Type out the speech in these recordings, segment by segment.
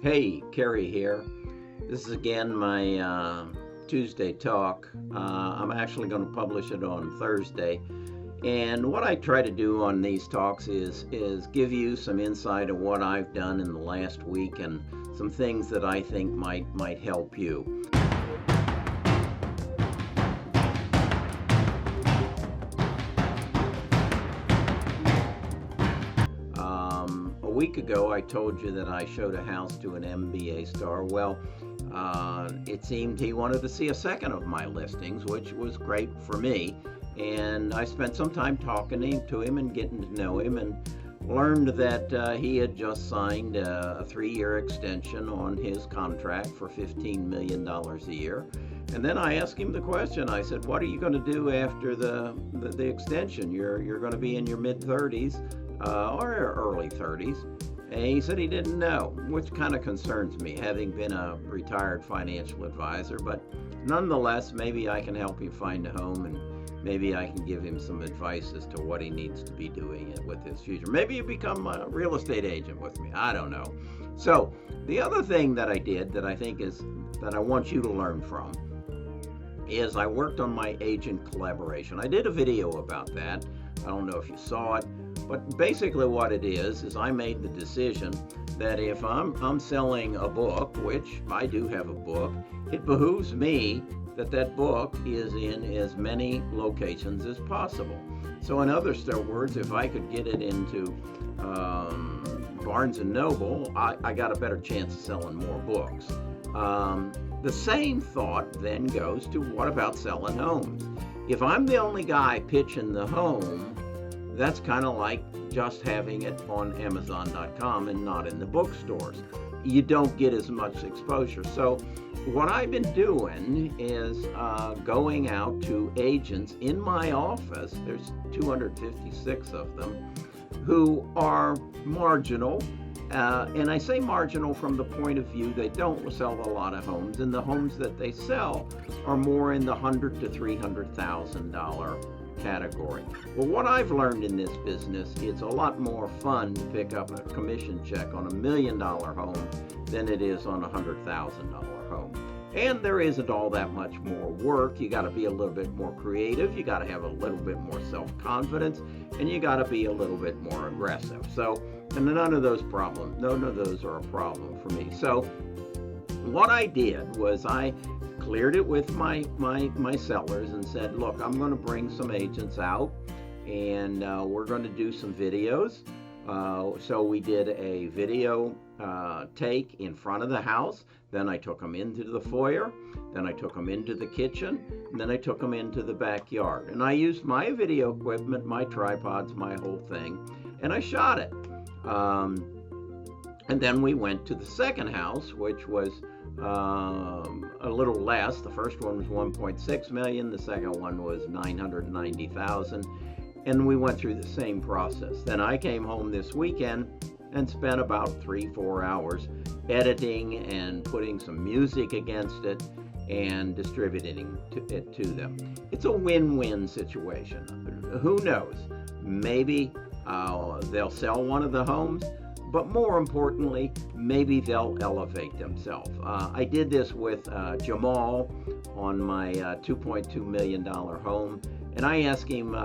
Hey, Kerry here. This is again my Tuesday talk. I'm actually going to publish it on Thursday. And what I try to do on these talks is give you some insight of what I've done in the last week and some things that I think might help you. A week ago, I told you that I showed a house to an MBA star. Well, it seemed he wanted to see a second of my listings, which was great for me. And I spent some time talking to him and getting to know him, and learned that he had just signed a 3-year extension on his contract for $15 million a year. And then I asked him the question. I said, "What are you going to do after the extension? You're going to be in your mid-30s or early 30s." And he said he didn't know, which kind of concerns me, having been a retired financial advisor. But nonetheless, maybe I can help him find a home, and maybe I can give him some advice as to what he needs to be doing with his future. Maybe you become a real estate agent with me. I don't know. So the other thing that I did that I think is that I want you to learn from is I worked on my agent collaboration. I did a video about that. I don't know if you saw it, but basically what it is I made the decision that if I'm selling a book, which I do have a book, it behooves me that book is in as many locations as possible. So in other words, if I could get it into Barnes and Noble, I got a better chance of selling more books. The same thought then goes to, what about selling homes? If I'm the only guy pitching the home, that's kind of like just having it on Amazon.com and not in the bookstores. You don't get as much exposure. So what I've been doing is going out to agents in my office. There's 256 of them who are marginal. And I say marginal from the point of view they don't sell a lot of homes, and the homes that they sell are more in the $100,000 to $300,000 category. Well, what I've learned in this business, it's a lot more fun to pick up a commission check on $1 million home than it is on a $100,000 home. And there isn't all that much more work. You got to be a little bit more creative. You got to have a little bit more self-confidence, and you got to be a little bit more aggressive. So, and none of those are a problem for me. So what I did was I cleared it with my sellers and said, look, I'm going to bring some agents out, and we're going to do some videos. So we did a video take in front of the house. Then I took them into the foyer. Then I took them into the kitchen. And then I took them into the backyard. And I used my video equipment, my tripods, my whole thing, and I shot it. And then we went to the second house, which was a little less. The first one was 1.6 million. The second one was 990,000. And we went through the same process. Then I came home this weekend and spent about 3-4 hours editing and putting some music against it and distributing it to them. It's a win-win situation. Who knows? Maybe they'll sell one of the homes, but more importantly, maybe they'll elevate themselves. I did this with Jamal on my $2.2 million home, and I asked him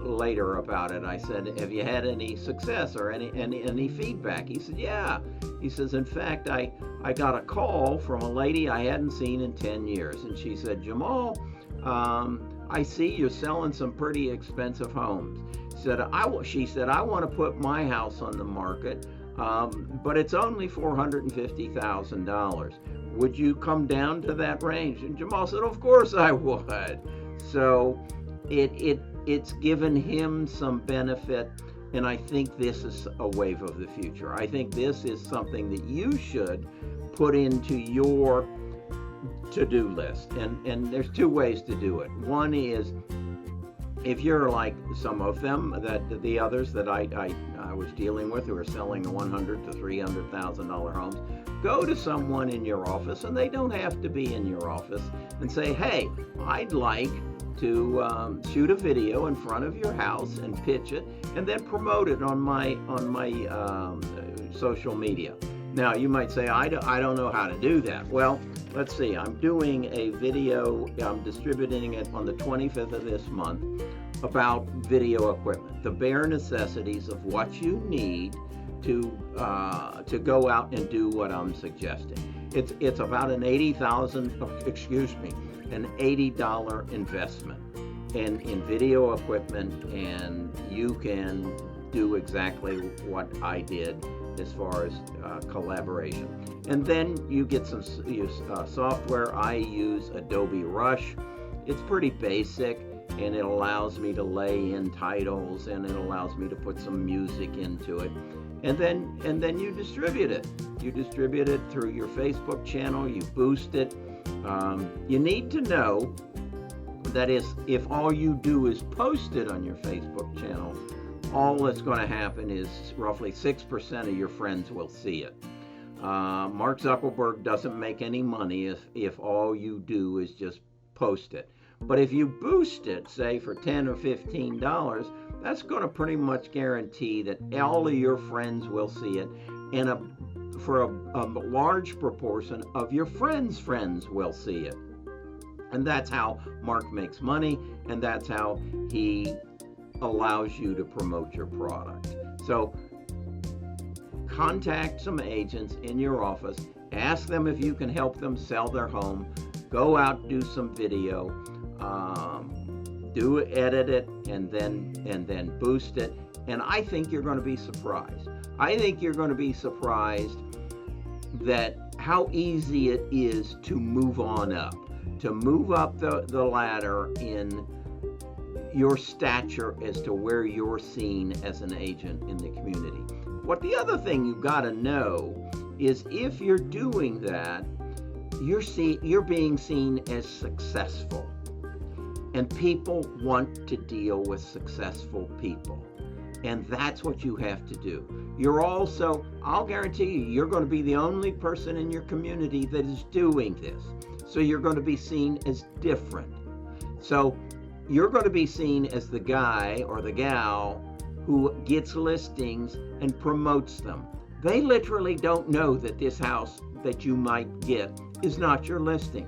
later about it. I said, have you had any success or any feedback? He said, yeah. He says, in fact, I got a call from a lady I hadn't seen in 10 years, and she said, Jamal, I see you're selling some pretty expensive homes. She said, I want to put my house on the market, but it's only $450,000. Would you come down to that range? And Jamal said, of course I would. So it's given him some benefit, and I think this is a wave of the future. I think this is something that you should put into your to-do list. And there's two ways to do it. One is, if you're like some of them, that the others that I was dealing with who are selling $100,000 to $300,000 homes, go to someone in your office, and they don't have to be in your office, and say, hey, I'd like to shoot a video in front of your house and pitch it, and then promote it on my social media. Now, you might say, I don't know how to do that. Well, let's see. I'm doing a video. I'm distributing it on the 25th of this month about video equipment, the bare necessities of what you need to go out and do what I'm suggesting. It's about an an $80 investment in video equipment, and you can do exactly what I did as far as collaboration. And then you get some software. I use Adobe Rush. It's pretty basic, and it allows me to lay in titles, and it allows me to put some music into it. And then you distribute it. You distribute it through your Facebook channel. You boost it. You need to know that if all you do is post it on your Facebook channel, all that's going to happen is roughly 6% of your friends will see it. Mark Zuckerberg doesn't make any money if all you do is just post it. But if you boost it, say for $10 or $15, that's going to pretty much guarantee that all of your friends will see it, and for a large proportion of your friends' friends will see it. And that's how Mark makes money, and that's how he allows you to promote your product. So contact some agents in your office, ask them if you can help them sell their home, go out, do some video, edit it, and then boost it. And I think you're going to be surprised. I think you're going to be surprised that how easy it is to move on up, to move up the ladder in your stature as to where you're seen as an agent in the community. What the other thing you've got to know is if you're doing that, you're being seen as successful. And people want to deal with successful people. And that's what you have to do. You're also, I'll guarantee you're going to be the only person in your community that is doing this. So you're going to be seen as different. So you're going to be seen as the guy or the gal who gets listings and promotes them. They literally don't know that this house that you might get is not your listing.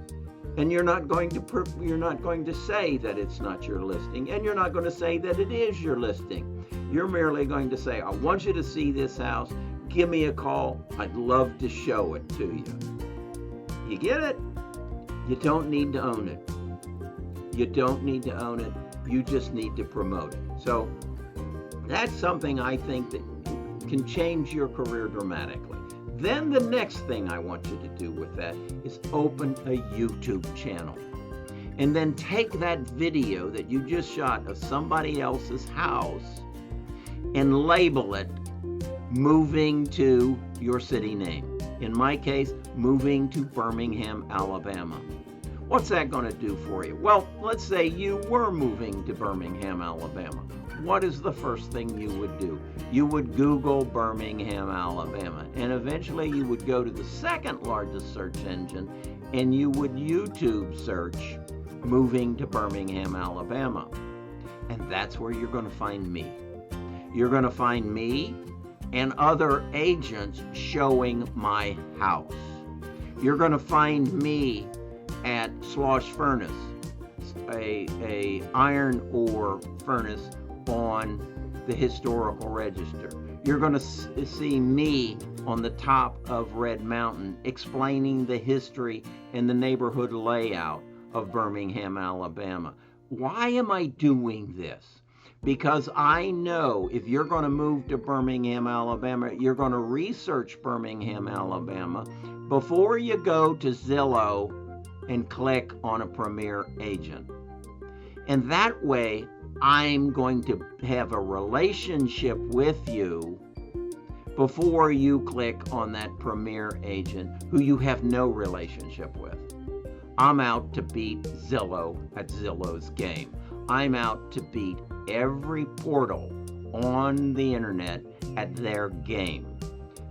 And you're not going to say that it's not your listing, and you're not going to say that it is your listing. You're merely going to say, I want you to see this house. Give me a call. I'd love to show it to you. You get it? You don't need to own it. You don't need to own it. You just need to promote it. So that's something I think that can change your career dramatically. Then the next thing I want you to do with that is open a YouTube channel. And then take that video that you just shot of somebody else's house and label it moving to your city name. In my case, moving to Birmingham, Alabama. What's that going to do for you? Well, let's say you were moving to Birmingham, Alabama. What is the first thing you would do? You would Google Birmingham, Alabama, and eventually you would go to the second largest search engine and you would YouTube search moving to Birmingham, Alabama. And that's where you're going to find me. You're going to find me and other agents showing my house. You're going to find me at Slosh Furnace, a iron ore furnace on the historical register. You're going to see me on the top of Red Mountain explaining the history and the neighborhood layout of Birmingham, Alabama. Why am I doing this? Because I know if you're going to move to Birmingham, Alabama, you're going to research Birmingham, Alabama before you go to Zillow and click on a Premier Agent. And that way, I'm going to have a relationship with you before you click on that Premier Agent who you have no relationship with. I'm out to beat Zillow at Zillow's game. I'm out to beat every portal on the internet at their game.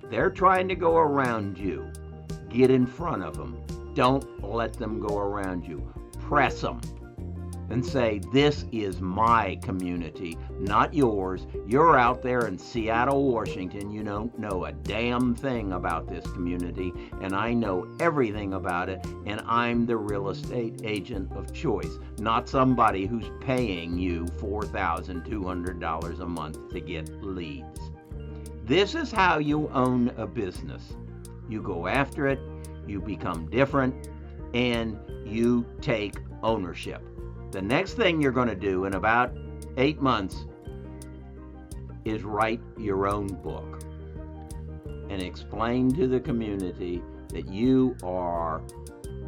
They're trying to go around you. Get in front of them. Don't let them go around you. Press them. and say, this is my community, not yours. You're out there in Seattle, Washington. You don't know a damn thing about this community, and I know everything about it, and I'm the real estate agent of choice, not somebody who's paying you $4,200 a month to get leads. This is how you own a business. You go after it, you become different, and you take ownership. The next thing you're going to do in about 8 months is write your own book and explain to the community that you are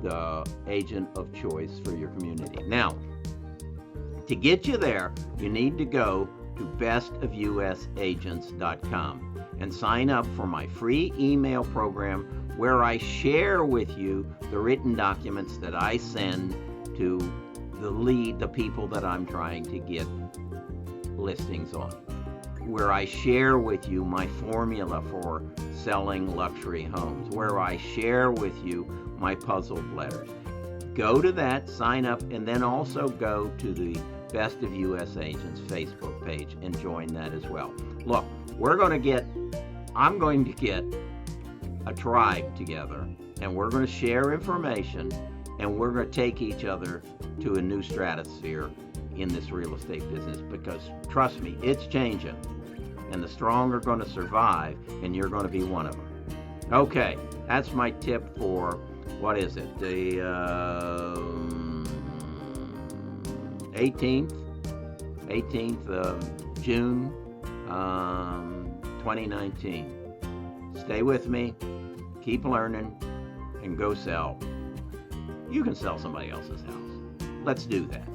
the agent of choice for your community. Now, to get you there, you need to go to bestofusagents.com and sign up for my free email program where I share with you the written documents that I send to the people that I'm trying to get listings on, where I share with you my formula for selling luxury homes, where I share with you my puzzled letters. Go to that, sign up, and then also go to the Best of US Agents Facebook page and join that as well. Look, I'm going to get a tribe together, and we're going to share information, and we're going to take each other to a new stratosphere in this real estate business, because trust me, it's changing, and the strong are going to survive, and you're going to be one of them. Okay, that's my tip for, what is it, the 18th of June, 2019. Stay with me, keep learning, and go sell. You can sell somebody else's house. Let's do that.